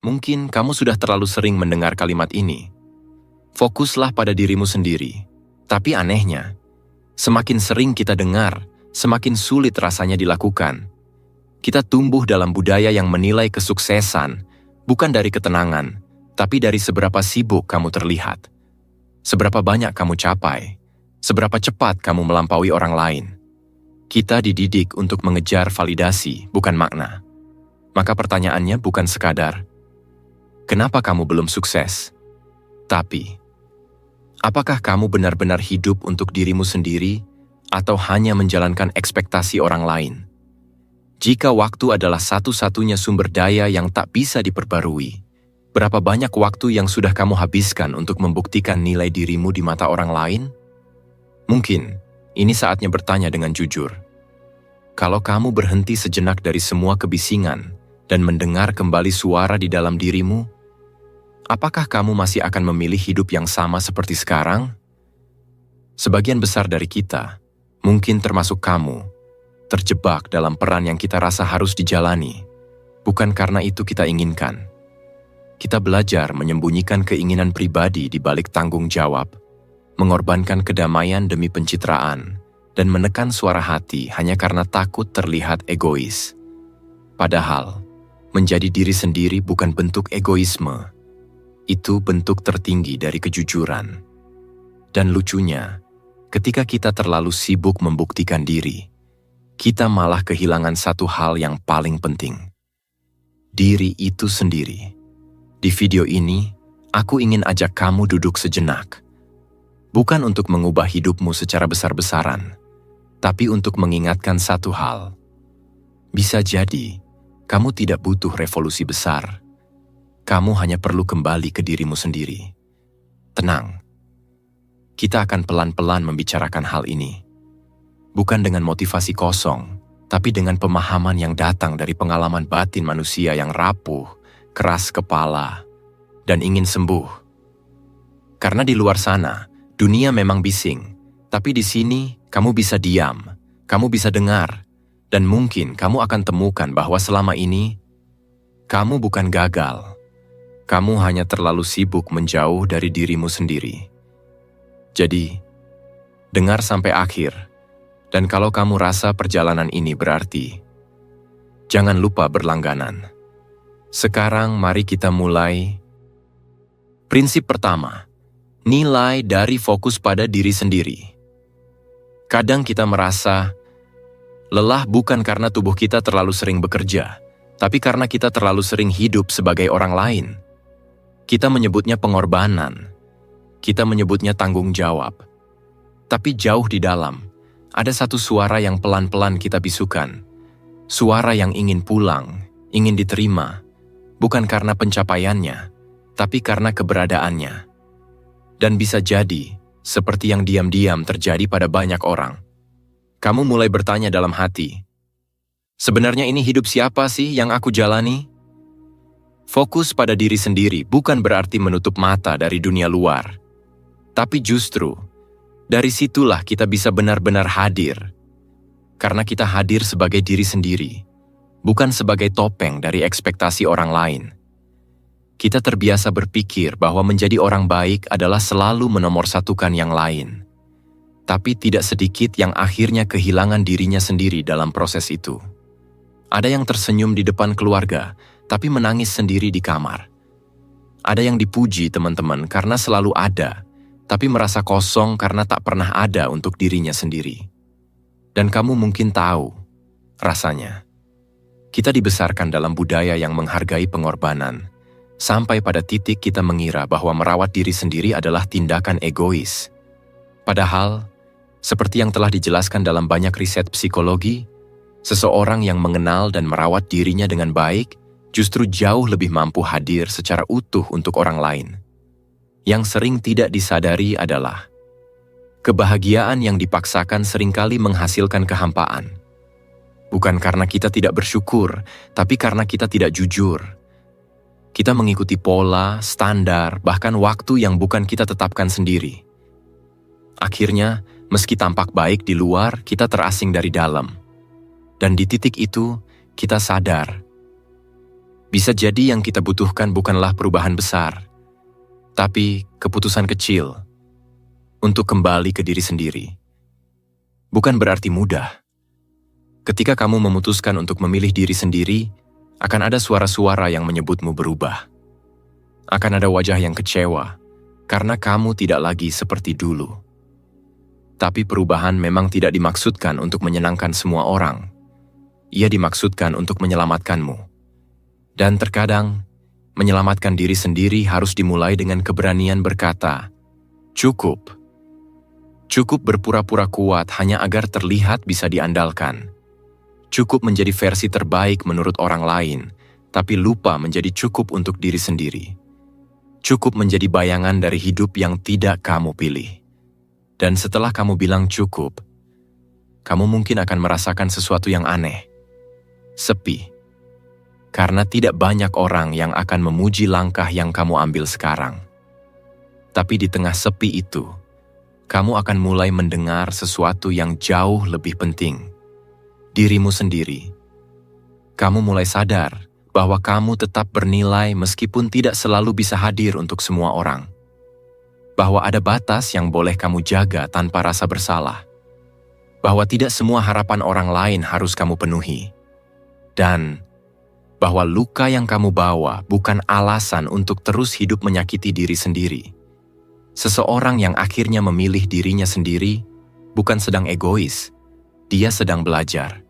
Mungkin kamu sudah terlalu sering mendengar kalimat ini. Fokuslah pada dirimu sendiri. Tapi anehnya, semakin sering kita dengar, semakin sulit rasanya dilakukan. Kita tumbuh dalam budaya yang menilai kesuksesan, bukan dari ketenangan, tapi dari seberapa sibuk kamu terlihat. Seberapa banyak kamu capai, seberapa cepat kamu melampaui orang lain. Kita dididik untuk mengejar validasi, bukan makna. Maka pertanyaannya bukan sekadar, kenapa kamu belum sukses? Tapi, apakah kamu benar-benar hidup untuk dirimu sendiri atau hanya menjalankan ekspektasi orang lain? Jika waktu adalah satu-satunya sumber daya yang tak bisa diperbarui, berapa banyak waktu yang sudah kamu habiskan untuk membuktikan nilai dirimu di mata orang lain? Mungkin, ini saatnya bertanya dengan jujur. Kalau kamu berhenti sejenak dari semua kebisingan dan mendengar kembali suara di dalam dirimu, apakah kamu masih akan memilih hidup yang sama seperti sekarang? Sebagian besar dari kita, mungkin termasuk kamu, terjebak dalam peran yang kita rasa harus dijalani, bukan karena itu kita inginkan. Kita belajar menyembunyikan keinginan pribadi di balik tanggung jawab, mengorbankan kedamaian demi pencitraan, dan menekan suara hati hanya karena takut terlihat egois. Padahal, menjadi diri sendiri bukan bentuk egoisme. Itu bentuk tertinggi dari kejujuran. Dan lucunya, ketika kita terlalu sibuk membuktikan diri, kita malah kehilangan satu hal yang paling penting. Diri itu sendiri. Di video ini, aku ingin ajak kamu duduk sejenak. Bukan untuk mengubah hidupmu secara besar-besaran, tapi untuk mengingatkan satu hal. Bisa jadi, kamu tidak butuh revolusi besar. Kamu hanya perlu kembali ke dirimu sendiri. Tenang. Kita akan pelan-pelan membicarakan hal ini. Bukan dengan motivasi kosong, tapi dengan pemahaman yang datang dari pengalaman batin manusia yang rapuh, keras kepala, dan ingin sembuh. Karena di luar sana, dunia memang bising, tapi di sini kamu bisa diam, kamu bisa dengar, dan mungkin kamu akan temukan bahwa selama ini, kamu bukan gagal. Kamu hanya terlalu sibuk menjauh dari dirimu sendiri. Jadi, dengar sampai akhir. Dan kalau kamu rasa perjalanan ini berarti, jangan lupa berlangganan. Sekarang mari kita mulai. Prinsip pertama, nilai dari fokus pada diri sendiri. Kadang kita merasa lelah bukan karena tubuh kita terlalu sering bekerja, tapi karena kita terlalu sering hidup sebagai orang lain. Kita menyebutnya pengorbanan, kita menyebutnya tanggung jawab. Tapi jauh di dalam, ada satu suara yang pelan-pelan kita bisukan. Suara yang ingin pulang, ingin diterima, bukan karena pencapaiannya, tapi karena keberadaannya. Dan bisa jadi, seperti yang diam-diam terjadi pada banyak orang. Kamu mulai bertanya dalam hati, sebenarnya ini hidup siapa sih yang aku jalani? Fokus pada diri sendiri bukan berarti menutup mata dari dunia luar. Tapi justru, dari situlah kita bisa benar-benar hadir. Karena kita hadir sebagai diri sendiri, bukan sebagai topeng dari ekspektasi orang lain. Kita terbiasa berpikir bahwa menjadi orang baik adalah selalu menomorsatukan yang lain. Tapi tidak sedikit yang akhirnya kehilangan dirinya sendiri dalam proses itu. Ada yang tersenyum di depan keluarga, tapi menangis sendiri di kamar. Ada yang dipuji teman-teman karena selalu ada, tapi merasa kosong karena tak pernah ada untuk dirinya sendiri. Dan kamu mungkin tahu, rasanya. Kita dibesarkan dalam budaya yang menghargai pengorbanan, sampai pada titik kita mengira bahwa merawat diri sendiri adalah tindakan egois. Padahal, seperti yang telah dijelaskan dalam banyak riset psikologi, seseorang yang mengenal dan merawat dirinya dengan baik justru jauh lebih mampu hadir secara utuh untuk orang lain. Yang sering tidak disadari adalah kebahagiaan yang dipaksakan seringkali menghasilkan kehampaan. Bukan karena kita tidak bersyukur, tapi karena kita tidak jujur. Kita mengikuti pola, standar, bahkan waktu yang bukan kita tetapkan sendiri. Akhirnya, meski tampak baik di luar, kita terasing dari dalam. Dan di titik itu, kita sadar Bisa jadi yang kita butuhkan bukanlah perubahan besar, tapi keputusan kecil untuk kembali ke diri sendiri. Bukan berarti mudah. Ketika kamu memutuskan untuk memilih diri sendiri, akan ada suara-suara yang menyebutmu berubah. Akan ada wajah yang kecewa, karena kamu tidak lagi seperti dulu. Tapi perubahan memang tidak dimaksudkan untuk menyenangkan semua orang. Ia dimaksudkan untuk menyelamatkanmu. Dan terkadang, menyelamatkan diri sendiri harus dimulai dengan keberanian berkata, "Cukup." Cukup berpura-pura kuat hanya agar terlihat bisa diandalkan. Cukup menjadi versi terbaik menurut orang lain, tapi lupa menjadi cukup untuk diri sendiri. Cukup menjadi bayangan dari hidup yang tidak kamu pilih. Dan setelah kamu bilang cukup, kamu mungkin akan merasakan sesuatu yang aneh. Sepi. Karena tidak banyak orang yang akan memuji langkah yang kamu ambil sekarang. Tapi di tengah sepi itu, kamu akan mulai mendengar sesuatu yang jauh lebih penting. Dirimu sendiri. Kamu mulai sadar bahwa kamu tetap bernilai meskipun tidak selalu bisa hadir untuk semua orang. Bahwa ada batas yang boleh kamu jaga tanpa rasa bersalah. Bahwa tidak semua harapan orang lain harus kamu penuhi. Dan bahwa luka yang kamu bawa bukan alasan untuk terus hidup menyakiti diri sendiri. Seseorang yang akhirnya memilih dirinya sendiri bukan sedang egois, dia sedang belajar.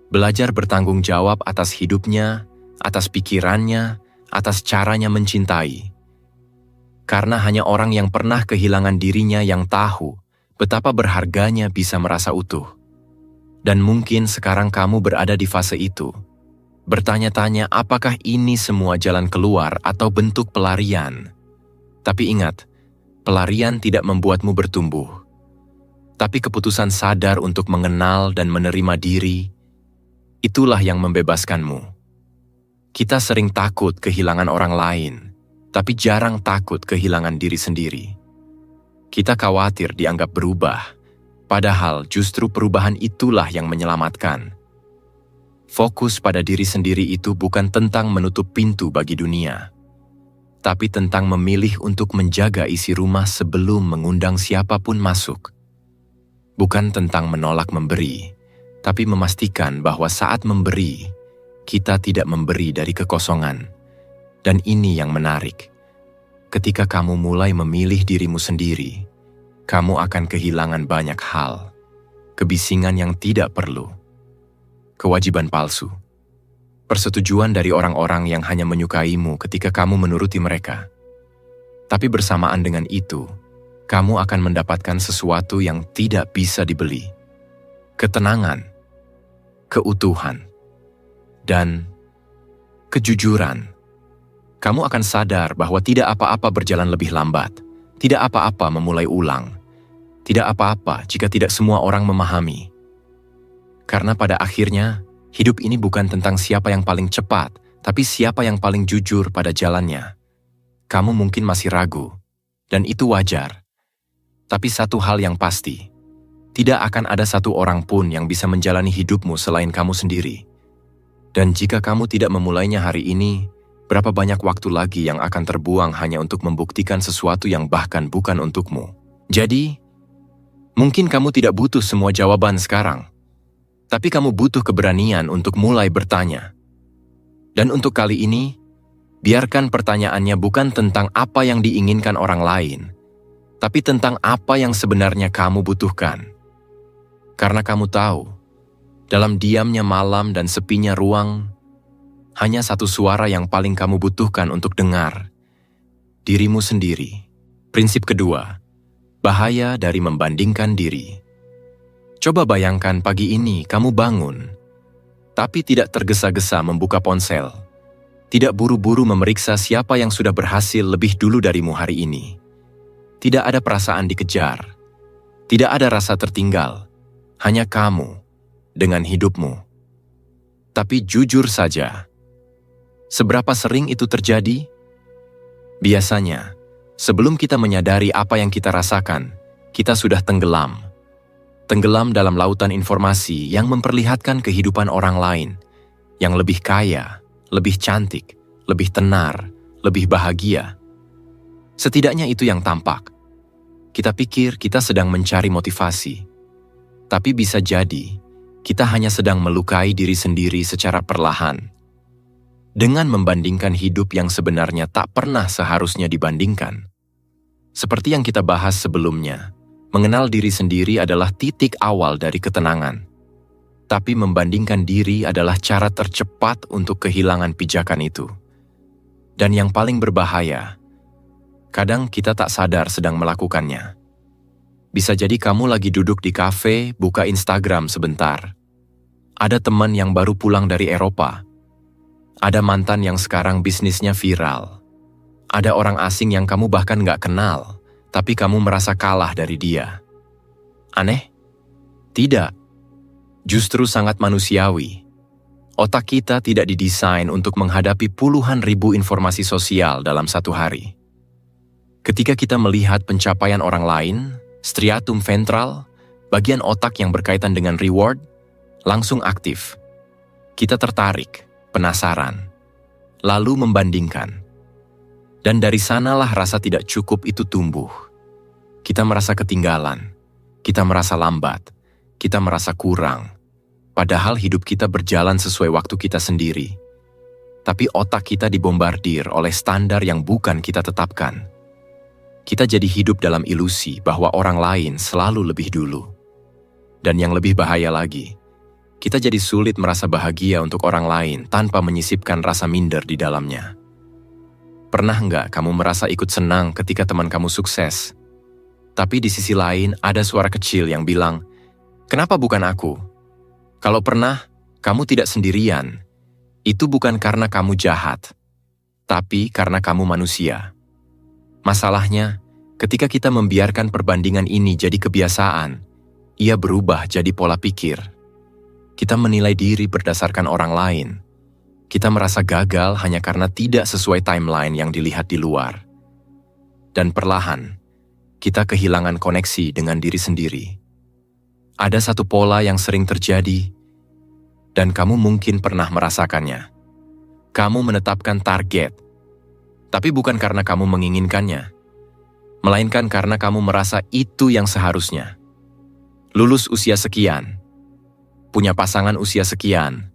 Belajar bertanggung jawab atas hidupnya, atas pikirannya, atas caranya mencintai. Karena hanya orang yang pernah kehilangan dirinya yang tahu betapa berharganya bisa merasa utuh. Dan mungkin sekarang kamu berada di fase itu. Bertanya-tanya apakah ini semua jalan keluar atau bentuk pelarian. Tapi ingat, pelarian tidak membuatmu bertumbuh. Tapi keputusan sadar untuk mengenal dan menerima diri, itulah yang membebaskanmu. Kita sering takut kehilangan orang lain, tapi jarang takut kehilangan diri sendiri. Kita khawatir dianggap berubah, padahal justru perubahan itulah yang menyelamatkan. Fokus pada diri sendiri itu bukan tentang menutup pintu bagi dunia, tapi tentang memilih untuk menjaga isi rumah sebelum mengundang siapapun masuk. Bukan tentang menolak memberi, tapi memastikan bahwa saat memberi, kita tidak memberi dari kekosongan. Dan ini yang menarik. Ketika kamu mulai memilih dirimu sendiri, kamu akan kehilangan banyak hal. Kebisingan yang tidak perlu. Kewajiban palsu. Persetujuan dari orang-orang yang hanya menyukaimu ketika kamu menuruti mereka. Tapi bersamaan dengan itu, kamu akan mendapatkan sesuatu yang tidak bisa dibeli. Ketenangan, keutuhan, dan kejujuran. Kamu akan sadar bahwa tidak apa-apa berjalan lebih lambat, tidak apa-apa memulai ulang, tidak apa-apa jika tidak semua orang memahami. Karena pada akhirnya, hidup ini bukan tentang siapa yang paling cepat, tapi siapa yang paling jujur pada jalannya. Kamu mungkin masih ragu, dan itu wajar. Tapi satu hal yang pasti, tidak akan ada satu orang pun yang bisa menjalani hidupmu selain kamu sendiri. Dan jika kamu tidak memulainya hari ini, berapa banyak waktu lagi yang akan terbuang hanya untuk membuktikan sesuatu yang bahkan bukan untukmu. Jadi, mungkin kamu tidak butuh semua jawaban sekarang. Tapi kamu butuh keberanian untuk mulai bertanya. Dan untuk kali ini, biarkan pertanyaannya bukan tentang apa yang diinginkan orang lain, tapi tentang apa yang sebenarnya kamu butuhkan. Karena kamu tahu, dalam diamnya malam dan sepinya ruang, hanya satu suara yang paling kamu butuhkan untuk dengar. Dirimu sendiri. Prinsip kedua, bahaya dari membandingkan diri. Coba bayangkan pagi ini kamu bangun, tapi tidak tergesa-gesa membuka ponsel. Tidak buru-buru memeriksa siapa yang sudah berhasil lebih dulu darimu hari ini. Tidak ada perasaan dikejar. Tidak ada rasa tertinggal. Hanya kamu dengan hidupmu. Tapi jujur saja, seberapa sering itu terjadi? Biasanya, sebelum kita menyadari apa yang kita rasakan, kita sudah tenggelam. Tenggelam dalam lautan informasi yang memperlihatkan kehidupan orang lain, yang lebih kaya, lebih cantik, lebih tenar, lebih bahagia. Setidaknya itu yang tampak. Kita pikir kita sedang mencari motivasi, tapi bisa jadi kita hanya sedang melukai diri sendiri secara perlahan. Dengan membandingkan hidup yang sebenarnya tak pernah seharusnya dibandingkan. Seperti yang kita bahas sebelumnya, mengenal diri sendiri adalah titik awal dari ketenangan. Tapi membandingkan diri adalah cara tercepat untuk kehilangan pijakan itu. Dan yang paling berbahaya, kadang kita tak sadar sedang melakukannya. Bisa jadi kamu lagi duduk di kafe, buka Instagram sebentar. Ada teman yang baru pulang dari Eropa. Ada mantan yang sekarang bisnisnya viral. Ada orang asing yang kamu bahkan gak kenal, tapi kamu merasa kalah dari dia. Aneh? Tidak. Justru sangat manusiawi. Otak kita tidak didesain untuk menghadapi puluhan ribu informasi sosial dalam satu hari. Ketika kita melihat pencapaian orang lain, striatum ventral, bagian otak yang berkaitan dengan reward, langsung aktif. Kita tertarik, penasaran, lalu membandingkan. Dan dari sanalah rasa tidak cukup itu tumbuh. Kita merasa ketinggalan, kita merasa lambat, kita merasa kurang. Padahal hidup kita berjalan sesuai waktu kita sendiri. Tapi otak kita dibombardir oleh standar yang bukan kita tetapkan. Kita jadi hidup dalam ilusi bahwa orang lain selalu lebih dulu. Dan yang lebih bahaya lagi, kita jadi sulit merasa bahagia untuk orang lain tanpa menyisipkan rasa minder di dalamnya. Pernah nggak kamu merasa ikut senang ketika teman kamu sukses? Tapi di sisi lain ada suara kecil yang bilang, "Kenapa bukan aku?" Kalau pernah, kamu tidak sendirian. Itu bukan karena kamu jahat, tapi karena kamu manusia. Masalahnya, ketika kita membiarkan perbandingan ini jadi kebiasaan, ia berubah jadi pola pikir. Kita menilai diri berdasarkan orang lain. Kita merasa gagal hanya karena tidak sesuai timeline yang dilihat di luar. Dan perlahan, kita kehilangan koneksi dengan diri sendiri. Ada satu pola yang sering terjadi, dan kamu mungkin pernah merasakannya. Kamu menetapkan target, tapi bukan karena kamu menginginkannya, melainkan karena kamu merasa itu yang seharusnya. Lulus usia sekian, punya pasangan usia sekian,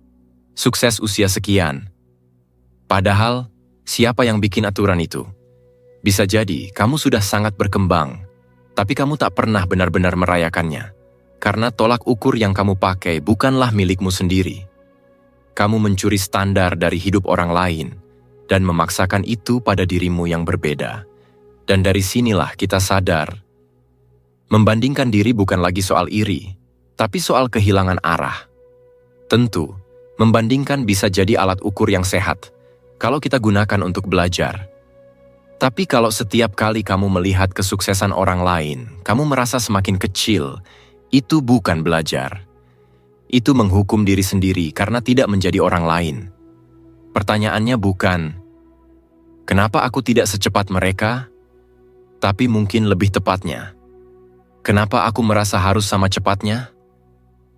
sukses usia sekian. Padahal, siapa yang bikin aturan itu? Bisa jadi kamu sudah sangat berkembang, tapi kamu tak pernah benar-benar merayakannya. Karena tolak ukur yang kamu pakai bukanlah milikmu sendiri. Kamu mencuri standar dari hidup orang lain dan memaksakan itu pada dirimu yang berbeda. Dan dari sinilah kita sadar, membandingkan diri bukan lagi soal iri, tapi soal kehilangan arah. Tentu, membandingkan bisa jadi alat ukur yang sehat kalau kita gunakan untuk belajar. Tapi kalau setiap kali kamu melihat kesuksesan orang lain, kamu merasa semakin kecil, itu bukan belajar. Itu menghukum diri sendiri karena tidak menjadi orang lain. Pertanyaannya bukan, kenapa aku tidak secepat mereka? Tapi mungkin lebih tepatnya, kenapa aku merasa harus sama cepatnya?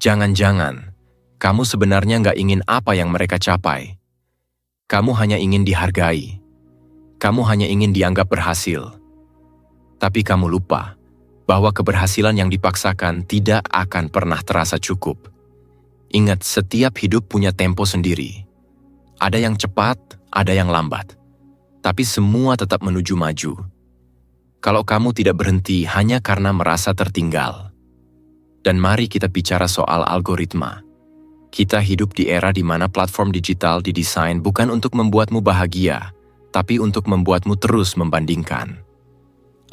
Jangan-jangan, kamu sebenarnya nggak ingin apa yang mereka capai. Kamu hanya ingin dihargai. Kamu hanya ingin dianggap berhasil. Tapi kamu lupa bahwa keberhasilan yang dipaksakan tidak akan pernah terasa cukup. Ingat, setiap hidup punya tempo sendiri. Ada yang cepat, ada yang lambat. Tapi semua tetap menuju maju. Kalau kamu tidak berhenti hanya karena merasa tertinggal. Dan mari kita bicara soal algoritma. Kita hidup di era di mana platform digital didesain bukan untuk membuatmu bahagia, tapi untuk membuatmu terus membandingkan.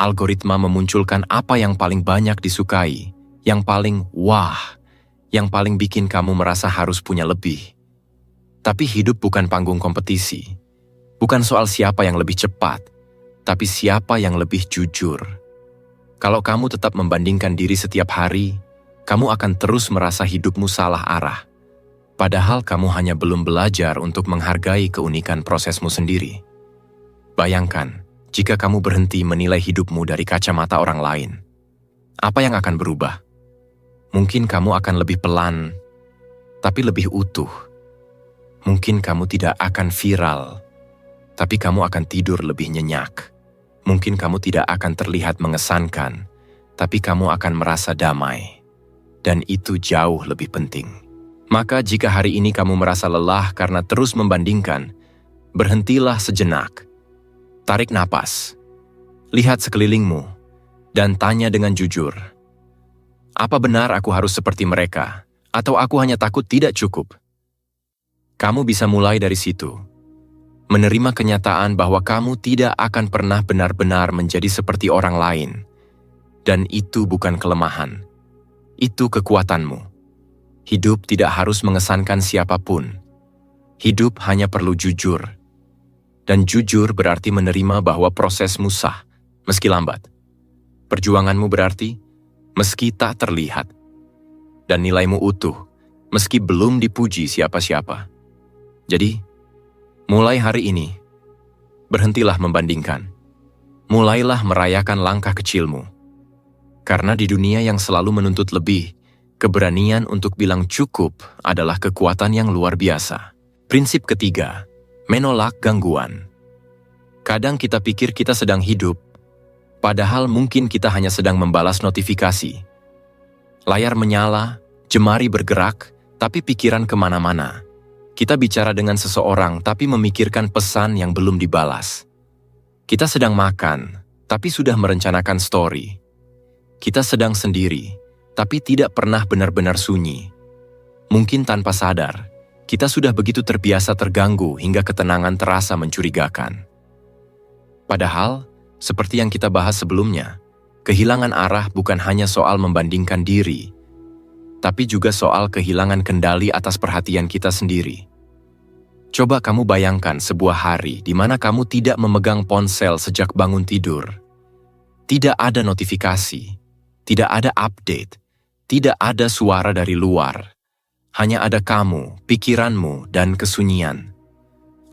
Algoritma memunculkan apa yang paling banyak disukai, yang paling wah, yang paling bikin kamu merasa harus punya lebih. Tapi hidup bukan panggung kompetisi. Bukan soal siapa yang lebih cepat, tapi siapa yang lebih jujur. Kalau kamu tetap membandingkan diri setiap hari, kamu akan terus merasa hidupmu salah arah. Padahal kamu hanya belum belajar untuk menghargai keunikan prosesmu sendiri. Bayangkan, jika kamu berhenti menilai hidupmu dari kacamata orang lain, apa yang akan berubah? Mungkin kamu akan lebih pelan, tapi lebih utuh. Mungkin kamu tidak akan viral, tapi kamu akan tidur lebih nyenyak. Mungkin kamu tidak akan terlihat mengesankan, tapi kamu akan merasa damai. Dan itu jauh lebih penting. Maka jika hari ini kamu merasa lelah karena terus membandingkan, berhentilah sejenak. Tarik napas. Lihat sekelilingmu, dan tanya dengan jujur. Apa benar aku harus seperti mereka, atau aku hanya takut tidak cukup? Kamu bisa mulai dari situ. Menerima kenyataan bahwa kamu tidak akan pernah benar-benar menjadi seperti orang lain. Dan itu bukan kelemahan. Itu kekuatanmu. Hidup tidak harus mengesankan siapapun. Hidup hanya perlu jujur. Dan jujur berarti menerima bahwa prosesmu sah, meski lambat. Perjuanganmu berarti, meski tak terlihat. Dan nilaimu utuh, meski belum dipuji siapa-siapa. Jadi, mulai hari ini, berhentilah membandingkan. Mulailah merayakan langkah kecilmu. Karena di dunia yang selalu menuntut lebih, keberanian untuk bilang cukup adalah kekuatan yang luar biasa. Prinsip ketiga, menolak gangguan. Kadang kita pikir kita sedang hidup, padahal mungkin kita hanya sedang membalas notifikasi. Layar menyala, jemari bergerak, tapi pikiran kemana-mana. Kita bicara dengan seseorang tapi memikirkan pesan yang belum dibalas. Kita sedang makan, tapi sudah merencanakan story. Kita sedang sendiri, tapi tidak pernah benar-benar sunyi. Mungkin tanpa sadar, kita sudah begitu terbiasa terganggu hingga ketenangan terasa mencurigakan. Padahal, seperti yang kita bahas sebelumnya, kehilangan arah bukan hanya soal membandingkan diri, tapi juga soal kehilangan kendali atas perhatian kita sendiri. Coba kamu bayangkan sebuah hari di mana kamu tidak memegang ponsel sejak bangun tidur. Tidak ada notifikasi, tidak ada update, tidak ada suara dari luar. Hanya ada kamu, pikiranmu, dan kesunyian.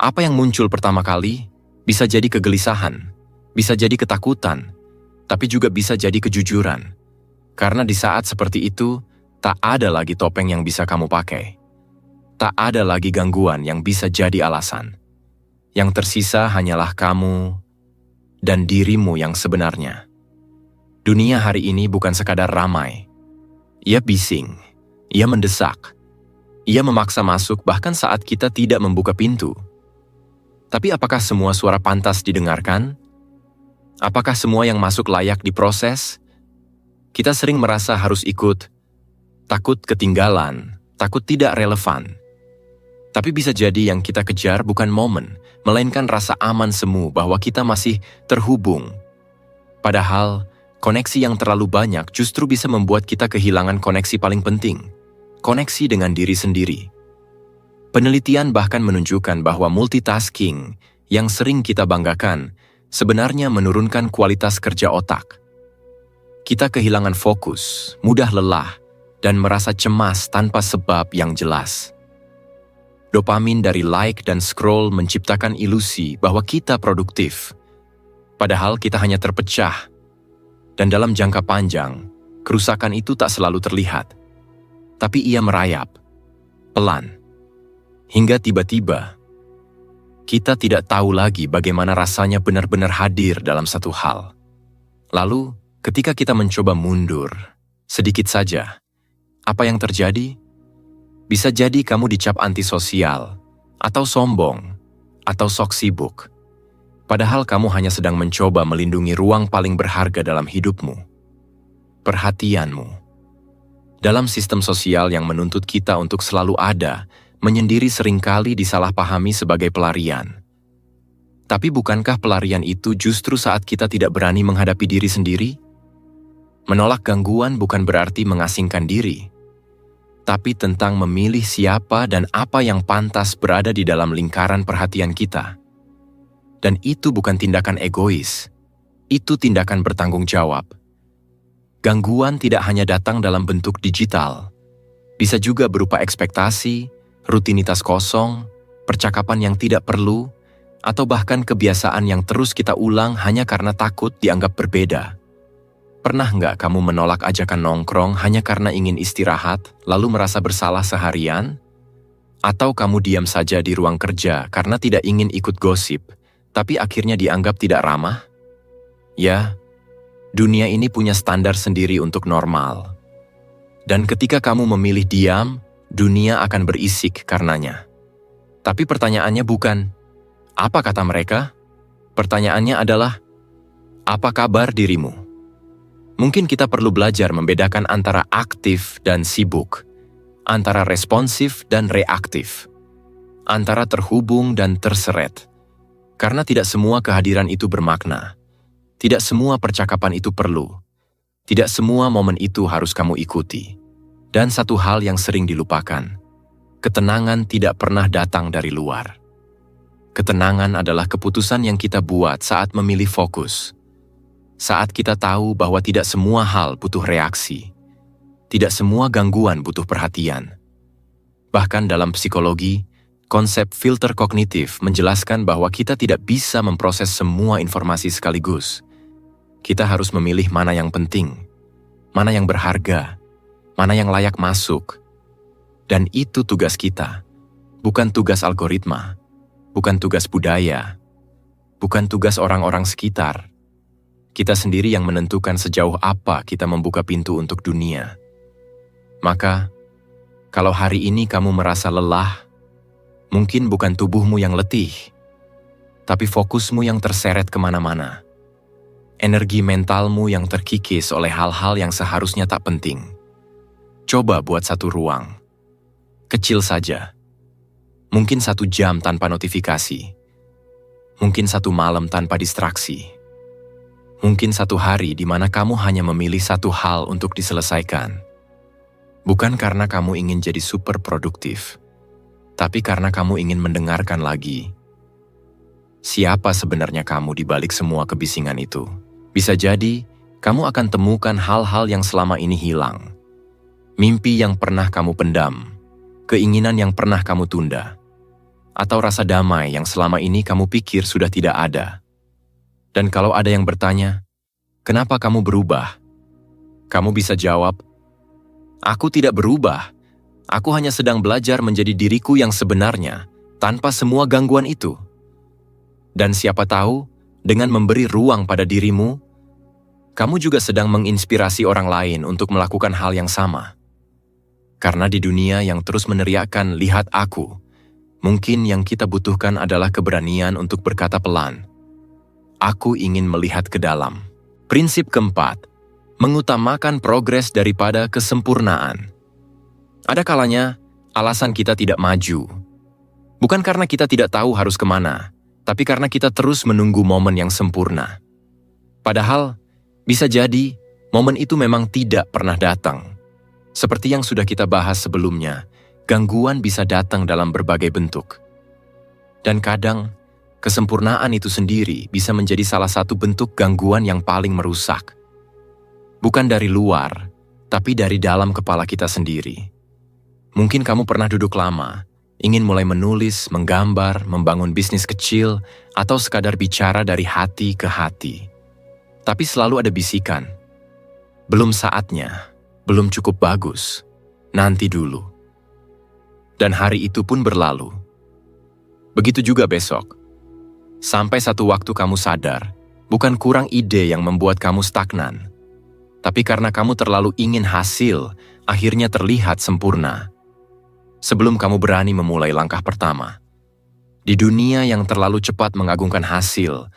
Apa yang muncul pertama kali bisa jadi kegelisahan, bisa jadi ketakutan, tapi juga bisa jadi kejujuran. Karena di saat seperti itu, tak ada lagi topeng yang bisa kamu pakai. Tak ada lagi gangguan yang bisa jadi alasan. Yang tersisa hanyalah kamu dan dirimu yang sebenarnya. Dunia hari ini bukan sekadar ramai. Ia bising, ia mendesak, ia memaksa masuk bahkan saat kita tidak membuka pintu. Tapi apakah semua suara pantas didengarkan? Apakah semua yang masuk layak diproses? Kita sering merasa harus ikut, takut ketinggalan, takut tidak relevan. Tapi bisa jadi yang kita kejar bukan momen, melainkan rasa aman semu bahwa kita masih terhubung. Padahal, koneksi yang terlalu banyak justru bisa membuat kita kehilangan koneksi paling penting, koneksi dengan diri sendiri. Penelitian bahkan menunjukkan bahwa multitasking yang sering kita banggakan sebenarnya menurunkan kualitas kerja otak. Kita kehilangan fokus, mudah lelah, dan merasa cemas tanpa sebab yang jelas. Dopamin dari like dan scroll menciptakan ilusi bahwa kita produktif. Padahal kita hanya terpecah. Dan dalam jangka panjang, kerusakan itu tak selalu terlihat. Tapi ia merayap, pelan. Hingga tiba-tiba, kita tidak tahu lagi bagaimana rasanya benar-benar hadir dalam satu hal. Lalu, ketika kita mencoba mundur, sedikit saja, apa yang terjadi? Bisa jadi kamu dicap antisosial, atau sombong, atau sok sibuk. Padahal kamu hanya sedang mencoba melindungi ruang paling berharga dalam hidupmu. Perhatianmu. Dalam sistem sosial yang menuntut kita untuk selalu ada, menyendiri seringkali disalahpahami sebagai pelarian. Tapi bukankah pelarian itu justru saat kita tidak berani menghadapi diri sendiri? Menolak gangguan bukan berarti mengasingkan diri, tapi tentang memilih siapa dan apa yang pantas berada di dalam lingkaran perhatian kita. Dan itu bukan tindakan egois, itu tindakan bertanggung jawab. Gangguan tidak hanya datang dalam bentuk digital, bisa juga berupa ekspektasi, rutinitas kosong, percakapan yang tidak perlu, atau bahkan kebiasaan yang terus kita ulang hanya karena takut dianggap berbeda. Pernah nggak kamu menolak ajakan nongkrong hanya karena ingin istirahat, lalu merasa bersalah seharian? Atau kamu diam saja di ruang kerja karena tidak ingin ikut gosip, tapi akhirnya dianggap tidak ramah? Ya, dunia ini punya standar sendiri untuk normal. Dan ketika kamu memilih diam, dunia akan berisik karenanya. Tapi pertanyaannya bukan, apa kata mereka? Pertanyaannya adalah, apa kabar dirimu? Mungkin kita perlu belajar membedakan antara aktif dan sibuk, antara responsif dan reaktif, antara terhubung dan terseret. Karena tidak semua kehadiran itu bermakna, tidak semua percakapan itu perlu, tidak semua momen itu harus kamu ikuti. Dan satu hal yang sering dilupakan, ketenangan tidak pernah datang dari luar. Ketenangan adalah keputusan yang kita buat saat memilih fokus. Saat kita tahu bahwa tidak semua hal butuh reaksi, tidak semua gangguan butuh perhatian. Bahkan dalam psikologi, konsep filter kognitif menjelaskan bahwa kita tidak bisa memproses semua informasi sekaligus. Kita harus memilih mana yang penting, mana yang berharga, mana yang layak masuk. Dan itu tugas kita, bukan tugas algoritma, bukan tugas budaya, bukan tugas orang-orang sekitar. Kita sendiri yang menentukan sejauh apa kita membuka pintu untuk dunia. Maka, kalau hari ini kamu merasa lelah, mungkin bukan tubuhmu yang letih, tapi fokusmu yang terseret kemana-mana. Energi mentalmu yang terkikis oleh hal-hal yang seharusnya tak penting. Coba buat satu ruang. Kecil saja. Mungkin 1 jam tanpa notifikasi. Mungkin 1 malam tanpa distraksi. Mungkin 1 hari di mana kamu hanya memilih 1 hal untuk diselesaikan. Bukan karena kamu ingin jadi super produktif, tapi karena kamu ingin mendengarkan lagi. Siapa sebenarnya kamu di balik semua kebisingan itu? Bisa jadi, kamu akan temukan hal-hal yang selama ini hilang. Mimpi yang pernah kamu pendam, keinginan yang pernah kamu tunda, atau rasa damai yang selama ini kamu pikir sudah tidak ada. Dan kalau ada yang bertanya, kenapa kamu berubah? Kamu bisa jawab, aku tidak berubah. Aku hanya sedang belajar menjadi diriku yang sebenarnya, tanpa semua gangguan itu. Dan siapa tahu, dengan memberi ruang pada dirimu, kamu juga sedang menginspirasi orang lain untuk melakukan hal yang sama. Karena di dunia yang terus meneriakkan, lihat aku, mungkin yang kita butuhkan adalah keberanian untuk berkata pelan, aku ingin melihat ke dalam. Prinsip keempat, mengutamakan progres daripada kesempurnaan. Ada kalanya, alasan kita tidak maju. Bukan karena kita tidak tahu harus kemana, tapi karena kita terus menunggu momen yang sempurna. Padahal, bisa jadi, momen itu memang tidak pernah datang. Seperti yang sudah kita bahas sebelumnya, gangguan bisa datang dalam berbagai bentuk. Dan kadang, kesempurnaan itu sendiri bisa menjadi salah satu bentuk gangguan yang paling merusak. Bukan dari luar, tapi dari dalam kepala kita sendiri. Mungkin kamu pernah duduk lama, ingin mulai menulis, menggambar, membangun bisnis kecil, atau sekadar bicara dari hati ke hati. Tapi selalu ada bisikan, belum saatnya, belum cukup bagus, nanti dulu. Dan hari itu pun berlalu. Begitu juga besok. Sampai satu waktu kamu sadar, bukan kurang ide yang membuat kamu stagnan, tapi karena kamu terlalu ingin hasil, akhirnya terlihat sempurna. Sebelum kamu berani memulai langkah pertama. Di dunia yang terlalu cepat mengagungkan hasil,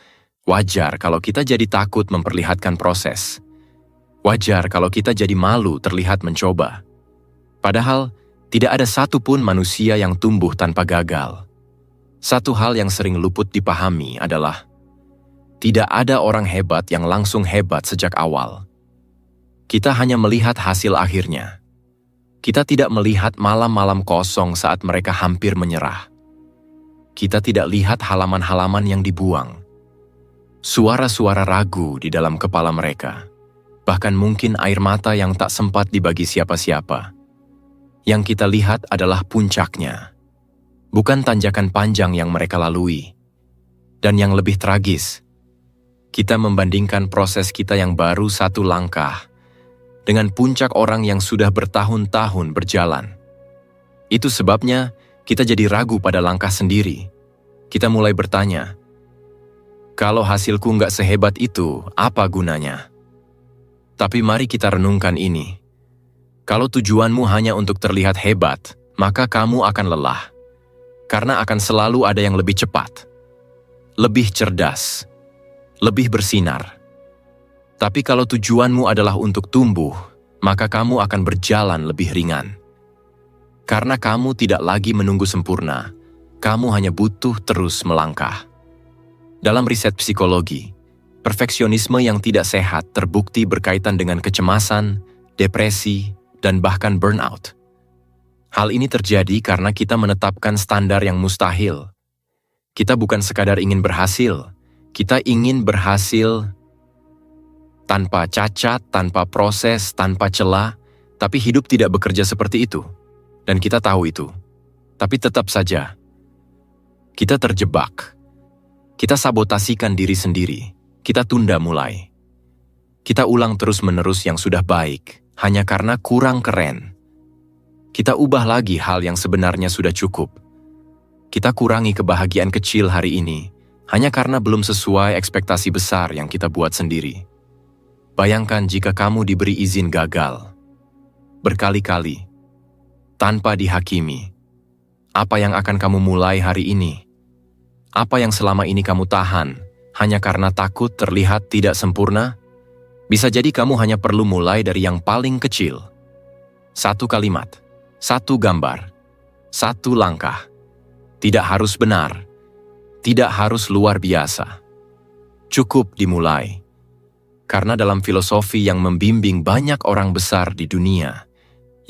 wajar kalau kita jadi takut memperlihatkan proses. Wajar kalau kita jadi malu terlihat mencoba. Padahal, tidak ada satupun manusia yang tumbuh tanpa gagal. Satu hal yang sering luput dipahami adalah, tidak ada orang hebat yang langsung hebat sejak awal. Kita hanya melihat hasil akhirnya. Kita tidak melihat malam-malam kosong saat mereka hampir menyerah. Kita tidak lihat halaman-halaman yang dibuang. Suara-suara ragu di dalam kepala mereka. Bahkan mungkin air mata yang tak sempat dibagi siapa-siapa. Yang kita lihat adalah puncaknya. Bukan tanjakan panjang yang mereka lalui. Dan yang lebih tragis, kita membandingkan proses kita yang baru 1 langkah dengan puncak orang yang sudah bertahun-tahun berjalan. Itu sebabnya kita jadi ragu pada langkah sendiri. Kita mulai bertanya, kalau hasilku nggak sehebat itu, apa gunanya? Tapi mari kita renungkan ini. Kalau tujuanmu hanya untuk terlihat hebat, maka kamu akan lelah. Karena akan selalu ada yang lebih cepat, lebih cerdas, lebih bersinar. Tapi kalau tujuanmu adalah untuk tumbuh, maka kamu akan berjalan lebih ringan. Karena kamu tidak lagi menunggu sempurna, kamu hanya butuh terus melangkah. Dalam riset psikologi, perfeksionisme yang tidak sehat terbukti berkaitan dengan kecemasan, depresi, dan bahkan burnout. Hal ini terjadi karena kita menetapkan standar yang mustahil. Kita bukan sekadar ingin berhasil, kita ingin berhasil tanpa cacat, tanpa proses, tanpa celah, tapi hidup tidak bekerja seperti itu. Dan kita tahu itu. Tapi tetap saja, kita terjebak. Kita sabotasikan diri sendiri. Kita tunda mulai. Kita ulang terus-menerus yang sudah baik, hanya karena kurang keren. Kita ubah lagi hal yang sebenarnya sudah cukup. Kita kurangi kebahagiaan kecil hari ini, hanya karena belum sesuai ekspektasi besar yang kita buat sendiri. Bayangkan jika kamu diberi izin gagal, berkali-kali, tanpa dihakimi. Apa yang akan kamu mulai hari ini? Apa yang selama ini kamu tahan, hanya karena takut terlihat tidak sempurna? Bisa jadi kamu hanya perlu mulai dari yang paling kecil. Satu kalimat, satu gambar, satu langkah. Tidak harus benar, tidak harus luar biasa. Cukup dimulai. Karena dalam filosofi yang membimbing banyak orang besar di dunia,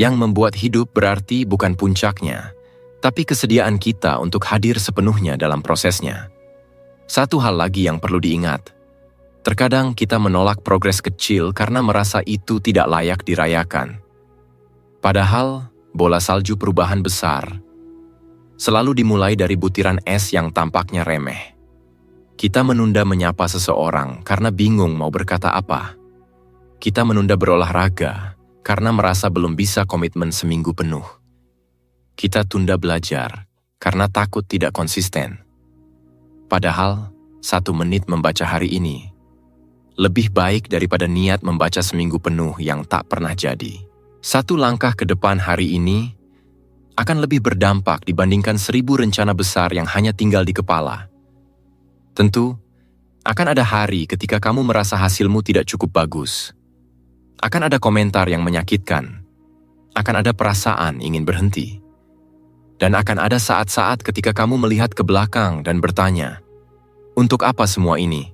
yang membuat hidup berarti bukan puncaknya, tapi kesediaan kita untuk hadir sepenuhnya dalam prosesnya. Satu hal lagi yang perlu diingat, terkadang kita menolak progres kecil karena merasa itu tidak layak dirayakan. Padahal, bola salju perubahan besar selalu dimulai dari butiran es yang tampaknya remeh. Kita menunda menyapa seseorang karena bingung mau berkata apa. Kita menunda berolahraga karena merasa belum bisa komitmen seminggu penuh. Kita tunda belajar karena takut tidak konsisten. Padahal, 1 menit membaca hari ini lebih baik daripada niat membaca seminggu penuh yang tak pernah jadi. 1 langkah ke depan hari ini akan lebih berdampak dibandingkan 1000 rencana besar yang hanya tinggal di kepala. Tentu, akan ada hari ketika kamu merasa hasilmu tidak cukup bagus. Akan ada komentar yang menyakitkan. Akan ada perasaan ingin berhenti. Dan akan ada saat-saat ketika kamu melihat ke belakang dan bertanya, untuk apa semua ini?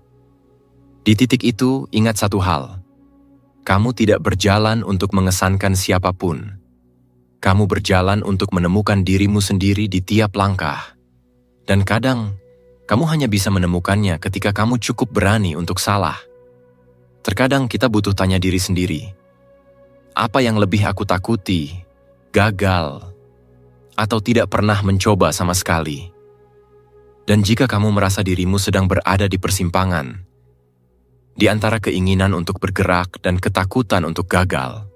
Di titik itu, ingat satu hal. Kamu tidak berjalan untuk mengesankan siapapun. Kamu berjalan untuk menemukan dirimu sendiri di tiap langkah. Dan kadang, kamu hanya bisa menemukannya ketika kamu cukup berani untuk salah. Terkadang kita butuh tanya diri sendiri. Apa yang lebih aku takuti? Gagal? Atau tidak pernah mencoba sama sekali? Dan jika kamu merasa dirimu sedang berada di persimpangan, di antara keinginan untuk bergerak dan ketakutan untuk gagal,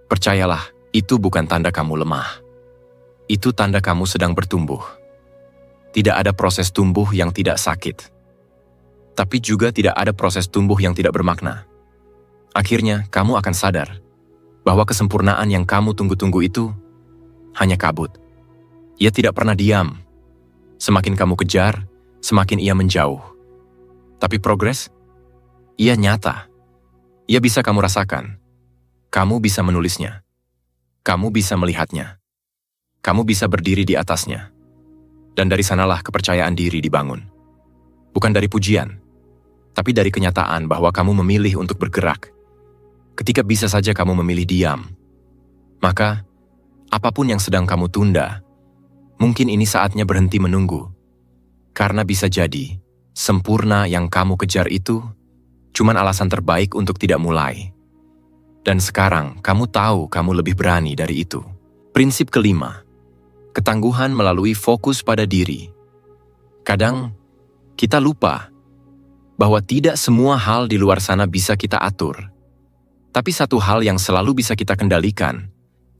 percayalah, itu bukan tanda kamu lemah. Itu tanda kamu sedang bertumbuh. Tidak ada proses tumbuh yang tidak sakit. Tapi juga tidak ada proses tumbuh yang tidak bermakna. Akhirnya, kamu akan sadar bahwa kesempurnaan yang kamu tunggu-tunggu itu hanya kabut. Ia tidak pernah diam. Semakin kamu kejar, semakin ia menjauh. Tapi progres, ia nyata. Ia bisa kamu rasakan. Kamu bisa menulisnya. Kamu bisa melihatnya. Kamu bisa berdiri di atasnya. Dan dari sanalah kepercayaan diri dibangun. Bukan dari pujian, tapi dari kenyataan bahwa kamu memilih untuk bergerak. Ketika bisa saja kamu memilih diam, maka apapun yang sedang kamu tunda, mungkin ini saatnya berhenti menunggu. Karena bisa jadi, sempurna yang kamu kejar itu cuman alasan terbaik untuk tidak mulai. Dan sekarang kamu tahu kamu lebih berani dari itu. Prinsip kelima, ketangguhan melalui fokus pada diri. Kadang, kita lupa bahwa tidak semua hal di luar sana bisa kita atur. Tapi satu hal yang selalu bisa kita kendalikan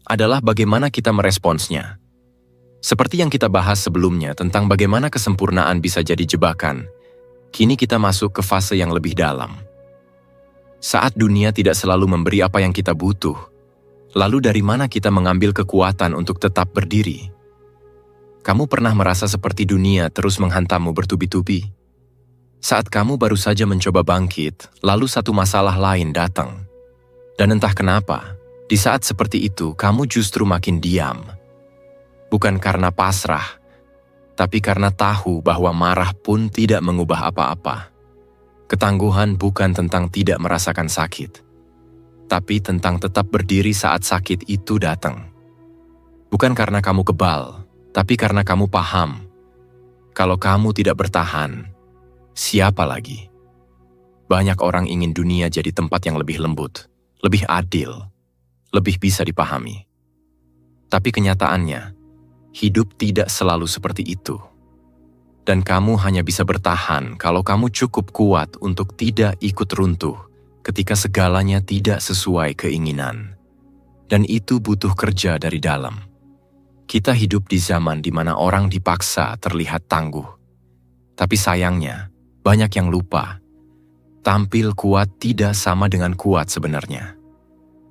adalah bagaimana kita meresponsnya. Seperti yang kita bahas sebelumnya tentang bagaimana kesempurnaan bisa jadi jebakan, kini kita masuk ke fase yang lebih dalam. Saat dunia tidak selalu memberi apa yang kita butuh, lalu dari mana kita mengambil kekuatan untuk tetap berdiri? Kamu pernah merasa seperti dunia terus menghantammu bertubi-tubi? Saat kamu baru saja mencoba bangkit, lalu satu masalah lain datang. Dan entah kenapa, di saat seperti itu kamu justru makin diam. Bukan karena pasrah, tapi karena tahu bahwa marah pun tidak mengubah apa-apa. Ketangguhan bukan tentang tidak merasakan sakit, tapi tentang tetap berdiri saat sakit itu datang. Bukan karena kamu kebal, tapi karena kamu paham. Kalau kamu tidak bertahan, siapa lagi? Banyak orang ingin dunia jadi tempat yang lebih lembut, lebih adil, lebih bisa dipahami. Tapi kenyataannya, hidup tidak selalu seperti itu. Dan kamu hanya bisa bertahan kalau kamu cukup kuat untuk tidak ikut runtuh ketika segalanya tidak sesuai keinginan. Dan itu butuh kerja dari dalam. Kita hidup di zaman di mana orang dipaksa terlihat tangguh. Tapi sayangnya, banyak yang lupa. Tampil kuat tidak sama dengan kuat sebenarnya.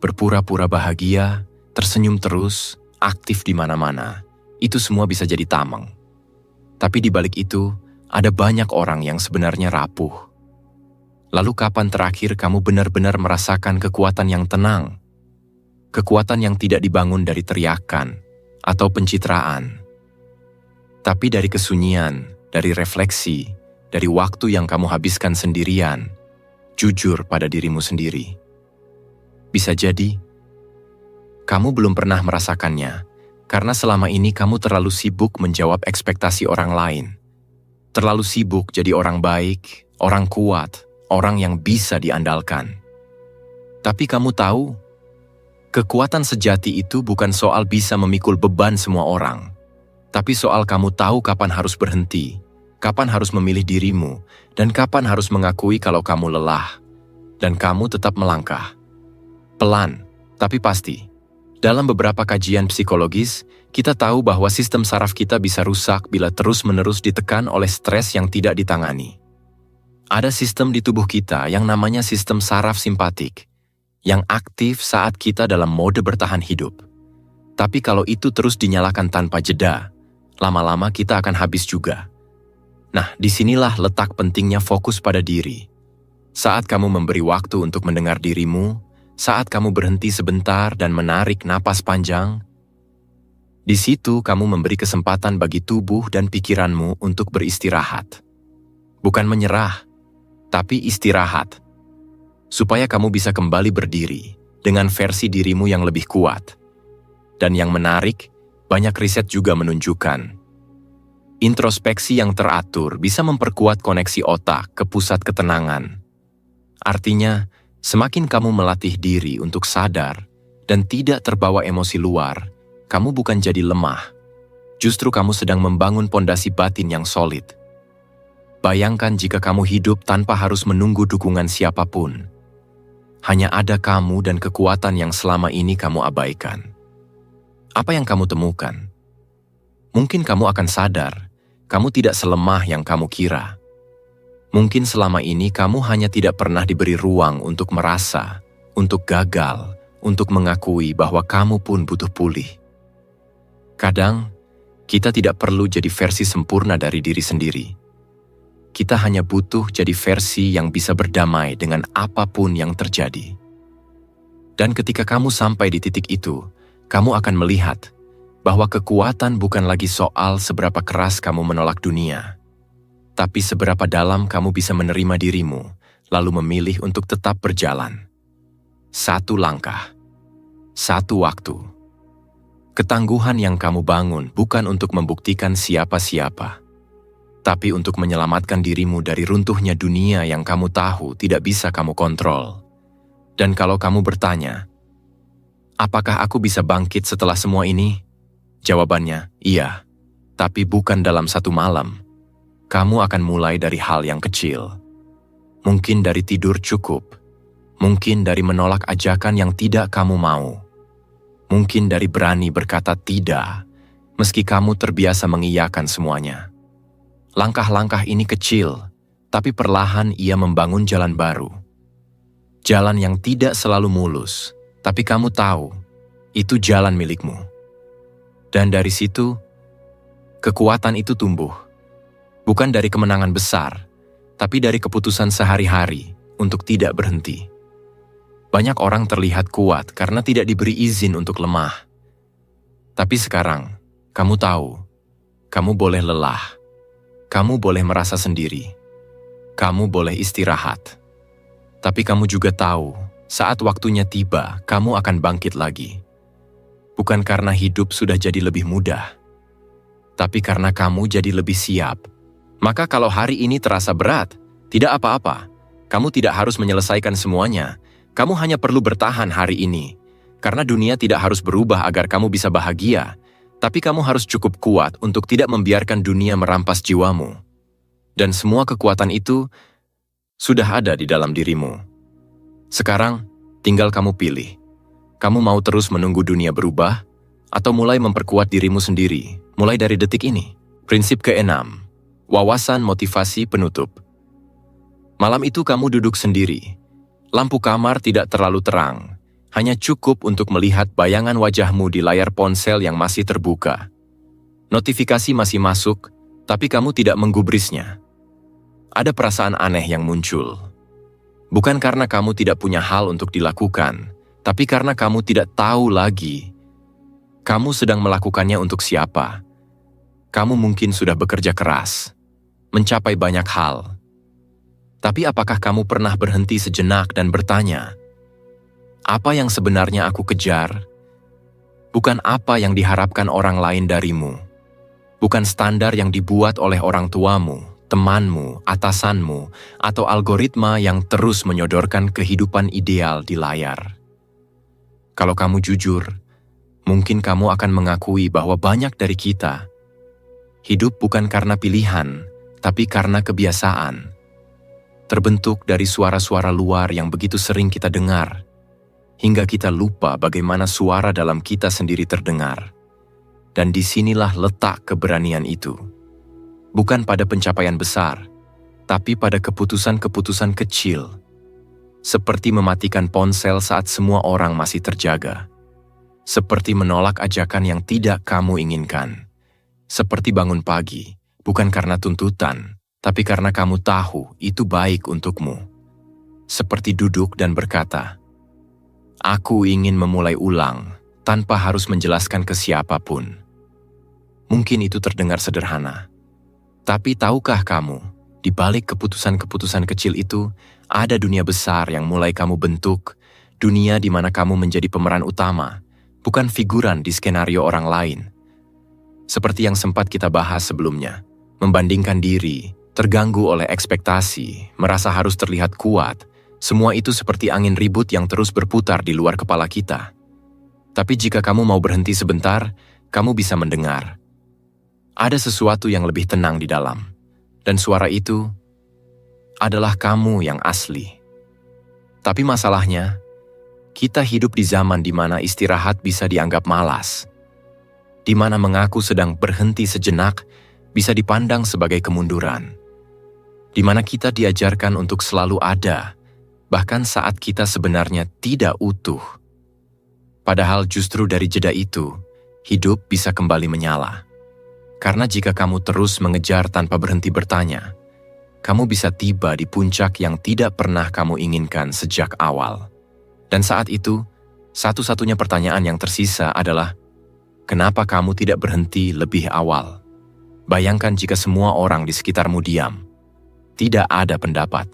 Berpura-pura bahagia, tersenyum terus, aktif di mana-mana, itu semua bisa jadi tameng. Tapi di balik itu, ada banyak orang yang sebenarnya rapuh. Lalu kapan terakhir kamu benar-benar merasakan kekuatan yang tenang? Kekuatan yang tidak dibangun dari teriakan atau pencitraan, tapi dari kesunyian, dari refleksi, dari waktu yang kamu habiskan sendirian, jujur pada dirimu sendiri. Bisa jadi, kamu belum pernah merasakannya, karena selama ini kamu terlalu sibuk menjawab ekspektasi orang lain. Terlalu sibuk jadi orang baik, orang kuat, orang yang bisa diandalkan. Tapi kamu tahu, kekuatan sejati itu bukan soal bisa memikul beban semua orang, tapi soal kamu tahu kapan harus berhenti, kapan harus memilih dirimu, dan kapan harus mengakui kalau kamu lelah, dan kamu tetap melangkah. Pelan, tapi pasti. Dalam beberapa kajian psikologis, kita tahu bahwa sistem saraf kita bisa rusak bila terus-menerus ditekan oleh stres yang tidak ditangani. Ada sistem di tubuh kita yang namanya sistem saraf simpatik, yang aktif saat kita dalam mode bertahan hidup. Tapi kalau itu terus dinyalakan tanpa jeda, lama-lama kita akan habis juga. Nah, disinilah letak pentingnya fokus pada diri. Saat kamu memberi waktu untuk mendengar dirimu, saat kamu berhenti sebentar dan menarik napas panjang, di situ kamu memberi kesempatan bagi tubuh dan pikiranmu untuk beristirahat. Bukan menyerah, tapi istirahat. Supaya kamu bisa kembali berdiri dengan versi dirimu yang lebih kuat. Dan yang menarik, banyak riset juga menunjukkan introspeksi yang teratur bisa memperkuat koneksi otak ke pusat ketenangan. Artinya, semakin kamu melatih diri untuk sadar dan tidak terbawa emosi luar, kamu bukan jadi lemah. Justru kamu sedang membangun pondasi batin yang solid. Bayangkan jika kamu hidup tanpa harus menunggu dukungan siapapun. Hanya ada kamu dan kekuatan yang selama ini kamu abaikan. Apa yang kamu temukan? Mungkin kamu akan sadar, kamu tidak selemah yang kamu kira. Mungkin selama ini kamu hanya tidak pernah diberi ruang untuk merasa, untuk gagal, untuk mengakui bahwa kamu pun butuh pulih. Kadang, kita tidak perlu jadi versi sempurna dari diri sendiri. Kita hanya butuh jadi versi yang bisa berdamai dengan apapun yang terjadi. Dan ketika kamu sampai di titik itu, kamu akan melihat bahwa kekuatan bukan lagi soal seberapa keras kamu menolak dunia, tapi seberapa dalam kamu bisa menerima dirimu, lalu memilih untuk tetap berjalan. Satu langkah, satu waktu. Ketangguhan yang kamu bangun bukan untuk membuktikan siapa-siapa, tapi untuk menyelamatkan dirimu dari runtuhnya dunia yang kamu tahu tidak bisa kamu kontrol. Dan kalau kamu bertanya, apakah aku bisa bangkit setelah semua ini? Jawabannya, iya, tapi bukan dalam satu malam. Kamu akan mulai dari hal yang kecil. Mungkin dari tidur cukup. Mungkin dari menolak ajakan yang tidak kamu mau. Mungkin dari berani berkata tidak. meski kamu terbiasa mengiyakan semuanya. Langkah-langkah ini kecil, tapi perlahan ia membangun jalan baru. Jalan yang tidak selalu mulus, tapi kamu tahu, itu jalan milikmu. Dan dari situ, kekuatan itu tumbuh. Bukan dari kemenangan besar, tapi dari keputusan sehari-hari untuk tidak berhenti. Banyak orang terlihat kuat karena tidak diberi izin untuk lemah. Tapi sekarang, kamu tahu, kamu boleh lelah. Kamu boleh merasa sendiri. Kamu boleh istirahat. Tapi kamu juga tahu, saat waktunya tiba, kamu akan bangkit lagi. Bukan karena hidup sudah jadi lebih mudah, tapi karena kamu jadi lebih siap. Maka kalau hari ini terasa berat, tidak apa-apa. Kamu tidak harus menyelesaikan semuanya. Kamu hanya perlu bertahan hari ini. Karena dunia tidak harus berubah agar kamu bisa bahagia. Tapi kamu harus cukup kuat untuk tidak membiarkan dunia merampas jiwamu. Dan semua kekuatan itu sudah ada di dalam dirimu. Sekarang, tinggal kamu pilih. Kamu mau terus menunggu dunia berubah, atau mulai memperkuat dirimu sendiri, mulai dari detik ini. Prinsip ke-6, wawasan motivasi penutup. Malam itu kamu duduk sendiri. Lampu kamar tidak terlalu terang. Hanya cukup untuk melihat bayangan wajahmu di layar ponsel yang masih terbuka. Notifikasi masih masuk, tapi kamu tidak menggubrisnya. Ada perasaan aneh yang muncul. Bukan karena kamu tidak punya hal untuk dilakukan, tapi karena kamu tidak tahu lagi. Kamu sedang melakukannya untuk siapa? Kamu mungkin sudah bekerja keras, mencapai banyak hal. Tapi apakah kamu pernah berhenti sejenak dan bertanya, apa yang sebenarnya aku kejar? Bukan apa yang diharapkan orang lain darimu. Bukan standar yang dibuat oleh orang tuamu, temanmu, atasanmu, atau algoritma yang terus menyodorkan kehidupan ideal di layar. Kalau kamu jujur, mungkin kamu akan mengakui bahwa banyak dari kita hidup bukan karena pilihan, tapi karena kebiasaan. Terbentuk dari suara-suara luar yang begitu sering kita dengar, hingga kita lupa bagaimana suara dalam kita sendiri terdengar. Dan disinilah letak keberanian itu. Bukan pada pencapaian besar, tapi pada keputusan-keputusan kecil. Seperti mematikan ponsel saat semua orang masih terjaga. Seperti menolak ajakan yang tidak kamu inginkan. Seperti bangun pagi, bukan karena tuntutan, tapi karena kamu tahu itu baik untukmu. Seperti duduk dan berkata, aku ingin memulai ulang tanpa harus menjelaskan ke siapapun. Mungkin itu terdengar sederhana. Tapi tahukah kamu, di balik keputusan-keputusan kecil itu, ada dunia besar yang mulai kamu bentuk, dunia di mana kamu menjadi pemeran utama, bukan figuran di skenario orang lain. Seperti yang sempat kita bahas sebelumnya, membandingkan diri, terganggu oleh ekspektasi, merasa harus terlihat kuat. Semua itu seperti angin ribut yang terus berputar di luar kepala kita. Tapi jika kamu mau berhenti sebentar, kamu bisa mendengar. Ada sesuatu yang lebih tenang di dalam. Dan suara itu adalah kamu yang asli. Tapi masalahnya, kita hidup di zaman di mana istirahat bisa dianggap malas. Di mana mengaku sedang berhenti sejenak bisa dipandang sebagai kemunduran. Di mana kita diajarkan untuk selalu ada, bahkan saat kita sebenarnya tidak utuh. Padahal justru dari jeda itu, hidup bisa kembali menyala. Karena jika kamu terus mengejar tanpa berhenti bertanya, kamu bisa tiba di puncak yang tidak pernah kamu inginkan sejak awal. Dan saat itu, satu-satunya pertanyaan yang tersisa adalah, kenapa kamu tidak berhenti lebih awal? Bayangkan jika semua orang di sekitarmu diam. Tidak ada pendapat.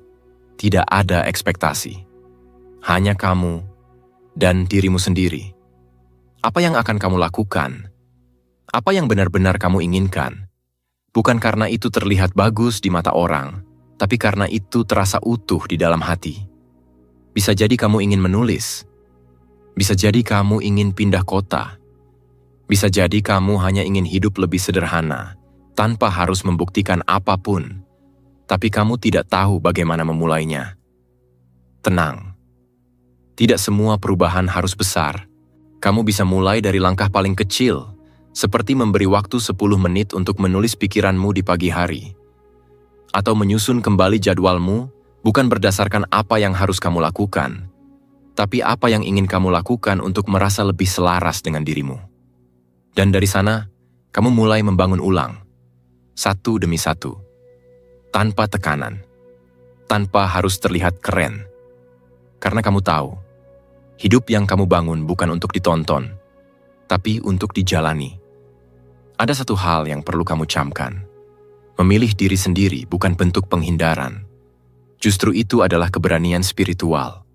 Tidak ada ekspektasi. Hanya kamu dan dirimu sendiri. Apa yang akan kamu lakukan? Apa yang benar-benar kamu inginkan? Bukan karena itu terlihat bagus di mata orang, tapi karena itu terasa utuh di dalam hati. Bisa jadi kamu ingin menulis. Bisa jadi kamu ingin pindah kota. Bisa jadi kamu hanya ingin hidup lebih sederhana, tanpa harus membuktikan apapun. Tapi kamu tidak tahu bagaimana memulainya. Tenang. Tidak semua perubahan harus besar. Kamu bisa mulai dari langkah paling kecil, Seperti memberi waktu 10 menit untuk menulis pikiranmu di pagi hari. Atau menyusun kembali jadwalmu bukan berdasarkan apa yang harus kamu lakukan, tapi apa yang ingin kamu lakukan untuk merasa lebih selaras dengan dirimu. Dan dari sana, kamu mulai membangun ulang, satu demi satu, tanpa tekanan, tanpa harus terlihat keren. Karena kamu tahu, hidup yang kamu bangun bukan untuk ditonton, tapi untuk dijalani. Ada satu hal yang perlu kamu camkan. Memilih diri sendiri bukan bentuk penghindaran. Justru itu adalah keberanian spiritual.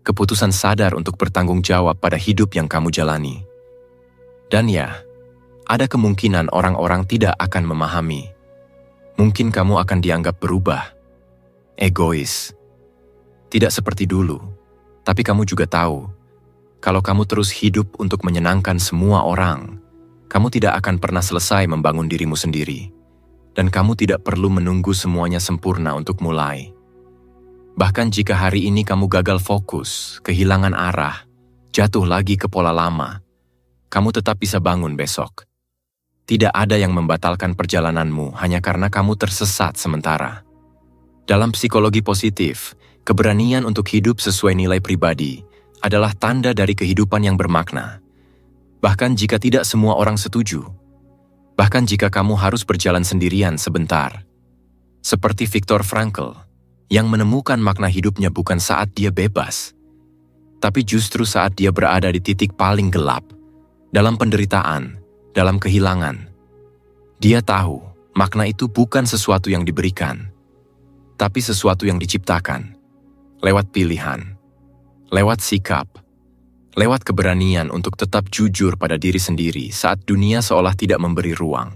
Keputusan sadar untuk bertanggung jawab pada hidup yang kamu jalani. Dan ya, ada kemungkinan orang-orang tidak akan memahami. Mungkin kamu akan dianggap berubah, egois. Tidak seperti dulu, tapi kamu juga tahu, kalau kamu terus hidup untuk menyenangkan semua orang, kamu tidak akan pernah selesai membangun dirimu sendiri. Dan kamu tidak perlu menunggu semuanya sempurna untuk mulai. Bahkan jika hari ini kamu gagal fokus, kehilangan arah, jatuh lagi ke pola lama, kamu tetap bisa bangun besok. Tidak ada yang membatalkan perjalananmu hanya karena kamu tersesat sementara. Dalam psikologi positif, keberanian untuk hidup sesuai nilai pribadi adalah tanda dari kehidupan yang bermakna. Bahkan jika tidak semua orang setuju, bahkan jika kamu harus berjalan sendirian sebentar. Seperti Viktor Frankl, yang menemukan makna hidupnya bukan saat dia bebas, tapi justru saat dia berada di titik paling gelap, dalam penderitaan, dalam kehilangan. Dia tahu makna itu bukan sesuatu yang diberikan, tapi sesuatu yang diciptakan, lewat pilihan, lewat sikap, lewat keberanian untuk tetap jujur pada diri sendiri saat dunia seolah tidak memberi ruang.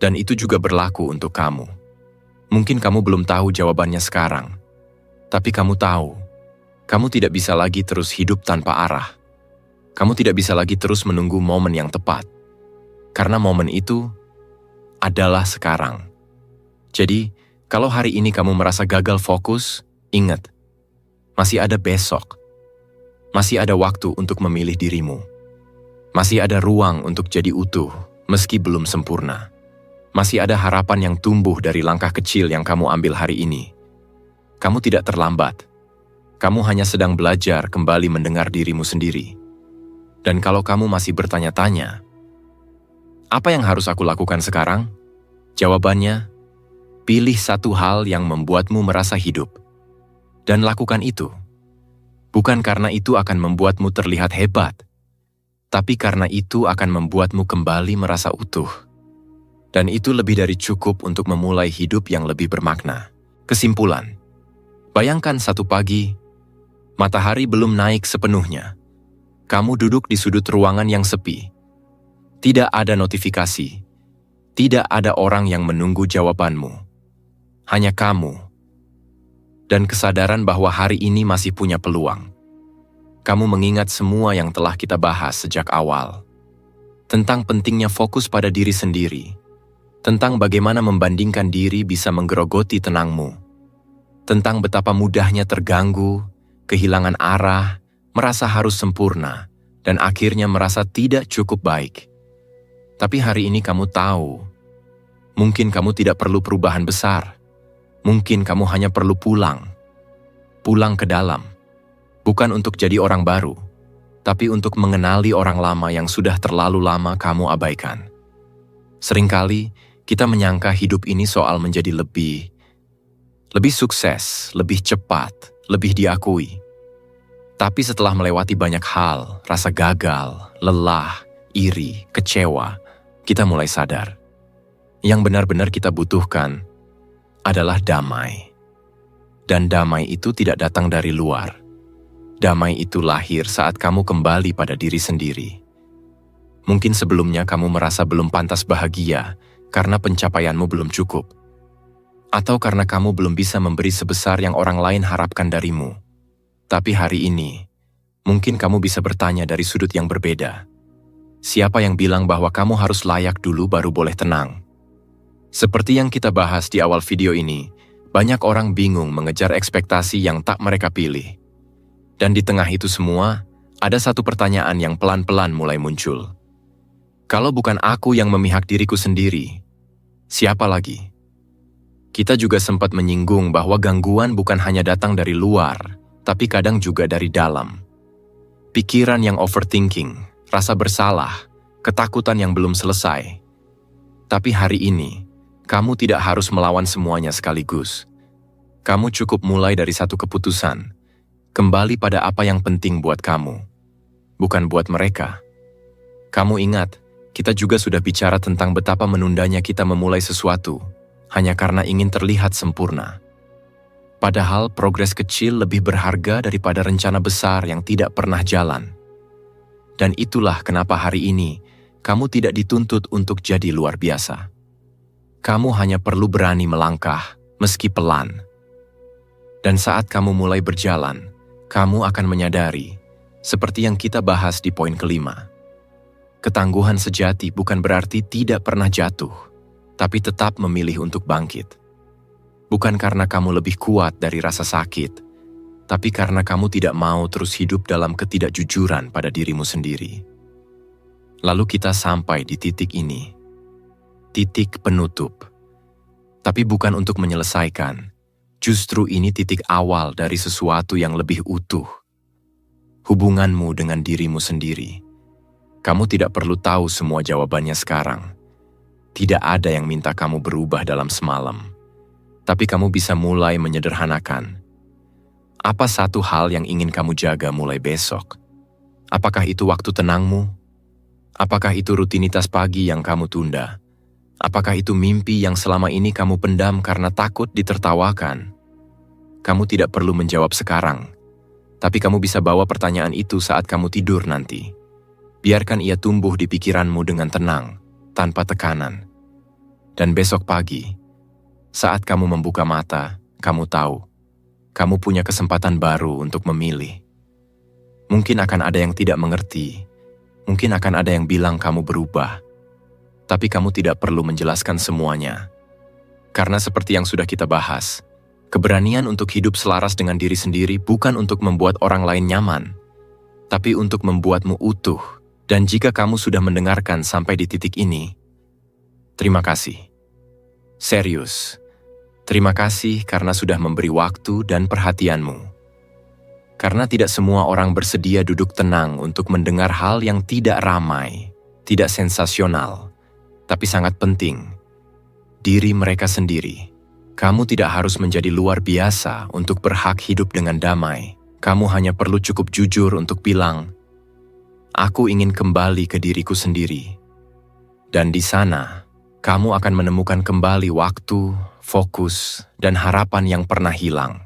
Dan itu juga berlaku untuk kamu. Mungkin kamu belum tahu jawabannya sekarang, tapi kamu tahu, kamu tidak bisa lagi terus hidup tanpa arah. Kamu tidak bisa lagi terus menunggu momen yang tepat, karena momen itu adalah sekarang. Jadi, kalau hari ini kamu merasa gagal fokus, ingat, masih ada besok. Masih ada waktu untuk memilih dirimu. Masih ada ruang untuk jadi utuh, meski belum sempurna. Masih ada harapan yang tumbuh dari langkah kecil yang kamu ambil hari ini. Kamu tidak terlambat. Kamu hanya sedang belajar kembali mendengar dirimu sendiri. Dan kalau kamu masih bertanya-tanya, apa yang harus aku lakukan sekarang? Jawabannya, pilih satu hal yang membuatmu merasa hidup. Dan lakukan itu. Bukan karena itu akan membuatmu terlihat hebat, tapi karena itu akan membuatmu kembali merasa utuh. Dan itu lebih dari cukup untuk memulai hidup yang lebih bermakna. Kesimpulan, bayangkan satu pagi, matahari belum naik sepenuhnya. Kamu duduk di sudut ruangan yang sepi. Tidak ada notifikasi. Tidak ada orang yang menunggu jawabanmu. Hanya kamu. Dan kesadaran bahwa hari ini masih punya peluang. Kamu mengingat semua yang telah kita bahas sejak awal. Tentang pentingnya fokus pada diri sendiri. Tentang bagaimana membandingkan diri bisa menggerogoti tenangmu. Tentang betapa mudahnya terganggu, kehilangan arah, merasa harus sempurna, dan akhirnya merasa tidak cukup baik. Tapi hari ini kamu tahu, mungkin kamu tidak perlu perubahan besar. Mungkin kamu hanya perlu pulang. Pulang ke dalam. Bukan untuk jadi orang baru, tapi untuk mengenali orang lama yang sudah terlalu lama kamu abaikan. Seringkali, kita menyangka hidup ini soal menjadi lebih sukses, lebih cepat, lebih diakui. Tapi setelah melewati banyak hal, rasa gagal, lelah, iri, kecewa, kita mulai sadar. Yang benar-benar kita butuhkan adalah damai. Dan damai itu tidak datang dari luar. Damai itu lahir saat kamu kembali pada diri sendiri. Mungkin sebelumnya kamu merasa belum pantas bahagia karena pencapaianmu belum cukup. Atau karena kamu belum bisa memberi sebesar yang orang lain harapkan darimu. Tapi hari ini, mungkin kamu bisa bertanya dari sudut yang berbeda. Siapa yang bilang bahwa kamu harus layak dulu baru boleh tenang? Seperti yang kita bahas di awal video ini, banyak orang bingung mengejar ekspektasi yang tak mereka pilih. Dan di tengah itu semua, ada satu pertanyaan yang pelan-pelan mulai muncul. Kalau bukan aku yang memihak diriku sendiri, siapa lagi? Kita juga sempat menyinggung bahwa gangguan bukan hanya datang dari luar, tapi kadang juga dari dalam. Pikiran yang overthinking, rasa bersalah, ketakutan yang belum selesai. Tapi hari ini, kamu tidak harus melawan semuanya sekaligus. Kamu cukup mulai dari satu keputusan, kembali pada apa yang penting buat kamu, bukan buat mereka. Kamu ingat, kita juga sudah bicara tentang betapa menundanya kita memulai sesuatu, hanya karena ingin terlihat sempurna. Padahal progres kecil lebih berharga daripada rencana besar yang tidak pernah jalan. Dan itulah kenapa hari ini, kamu tidak dituntut untuk jadi luar biasa. Kamu hanya perlu berani melangkah, meski pelan. Dan saat kamu mulai berjalan, kamu akan menyadari, seperti yang kita bahas di poin kelima. Ketangguhan sejati bukan berarti tidak pernah jatuh, tapi tetap memilih untuk bangkit. Bukan karena kamu lebih kuat dari rasa sakit, tapi karena kamu tidak mau terus hidup dalam ketidakjujuran pada dirimu sendiri. Lalu kita sampai di titik ini. Titik penutup. Tapi bukan untuk menyelesaikan. Justru ini titik awal dari sesuatu yang lebih utuh. Hubunganmu dengan dirimu sendiri. Kamu tidak perlu tahu semua jawabannya sekarang. Tidak ada yang minta kamu berubah dalam semalam. Tapi kamu bisa mulai menyederhanakan. Apa satu hal yang ingin kamu jaga mulai besok? Apakah itu waktu tenangmu? Apakah itu rutinitas pagi yang kamu tunda? Apakah itu mimpi yang selama ini kamu pendam karena takut ditertawakan? Kamu tidak perlu menjawab sekarang, tapi kamu bisa bawa pertanyaan itu saat kamu tidur nanti. Biarkan ia tumbuh di pikiranmu dengan tenang, tanpa tekanan. Dan besok pagi, saat kamu membuka mata, kamu tahu, kamu punya kesempatan baru untuk memilih. Mungkin akan ada yang tidak mengerti, mungkin akan ada yang bilang kamu berubah, tapi kamu tidak perlu menjelaskan semuanya. Karena seperti yang sudah kita bahas, keberanian untuk hidup selaras dengan diri sendiri bukan untuk membuat orang lain nyaman, tapi untuk membuatmu utuh. Dan jika kamu sudah mendengarkan sampai di titik ini, terima kasih. Serius, terima kasih karena sudah memberi waktu dan perhatianmu. Karena tidak semua orang bersedia duduk tenang untuk mendengar hal yang tidak ramai, tidak sensasional, tapi sangat penting. Diri mereka sendiri. Kamu tidak harus menjadi luar biasa untuk berhak hidup dengan damai. Kamu hanya perlu cukup jujur untuk bilang, aku ingin kembali ke diriku sendiri. Dan di sana, kamu akan menemukan kembali waktu, fokus, dan harapan yang pernah hilang.